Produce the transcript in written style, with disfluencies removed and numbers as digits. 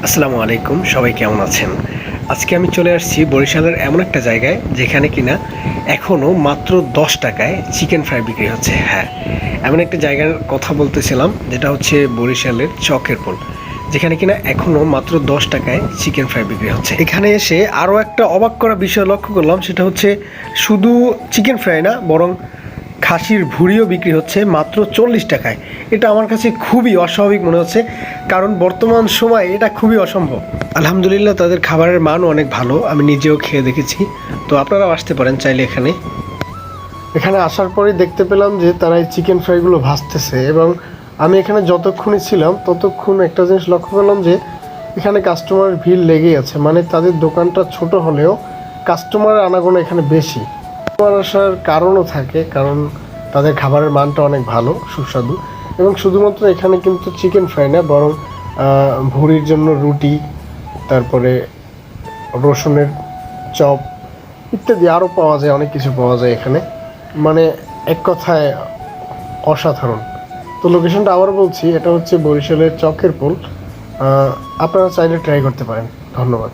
আসসালামু আলাইকুম, সবাই কেমন আছেন? আজকে আমি চলে আসছি বরিশালের এমন একটা জায়গায় যেখানে কিনা এখনও মাত্র 10 টাকায় চিকেন ফ্রাই বিক্রি হচ্ছে। হ্যাঁ, এমন একটা জায়গার কথা বলতেছিলাম যেটা হচ্ছে বরিশালের চকের পোল, যেখানে কিনা এখনও মাত্র 10 টাকায় চিকেন ফ্রাই বিক্রি হচ্ছে। এখানে এসে আরও একটা অবাক করা বিষয় লক্ষ্য করলাম, সেটা হচ্ছে শুধু চিকেন ফ্রাই না, বরং খাসির ভুঁড়িও বিক্রি হচ্ছে মাত্র 40 টাকায়। এটা আমার কাছে খুবই অস্বাভাবিক মনে হচ্ছে, কারণ বর্তমান সময়ে এটা খুবই অসম্ভব। আলহামদুলিল্লাহ, তাদের খাবারের মানও অনেক ভালো, আমি নিজেও খেয়ে দেখেছি। তো আপনারাও আসতে পারেন চাইলে এখানে। এখানে আসার পরেই দেখতে পেলাম যে তারা এই চিকেন ফ্রাইগুলো ভাজতেছে, এবং আমি এখানে যতক্ষণই ছিলাম ততক্ষণ একটা জিনিস লক্ষ্য করলাম যে এখানে কাস্টমারের ভিড় লেগেই আছে। মানে তাদের দোকানটা ছোট হলেও কাস্টমারের আনাগোনা এখানে বেশি। কাস্টমার আসার কারণও থাকে, কারণ তাদের খাবারের মানটা অনেক ভালো, সুস্বাদু। এবং শুধুমাত্র এখানে কিন্তু চিকেন ফ্রাই না, বরং ভুঁড়ির জন্য রুটি, তারপরে রসুনের চপ ইত্যাদি আরও পাওয়া যায়, অনেক কিছু পাওয়া যায় এখানে। মানে এক কথায় অসাধারণ। তো লোকেশনটা আবার বলছি, এটা হচ্ছে বরিশালের চকের পোল। আপনারা চাইলে ট্রাই করতে পারেন। ধন্যবাদ।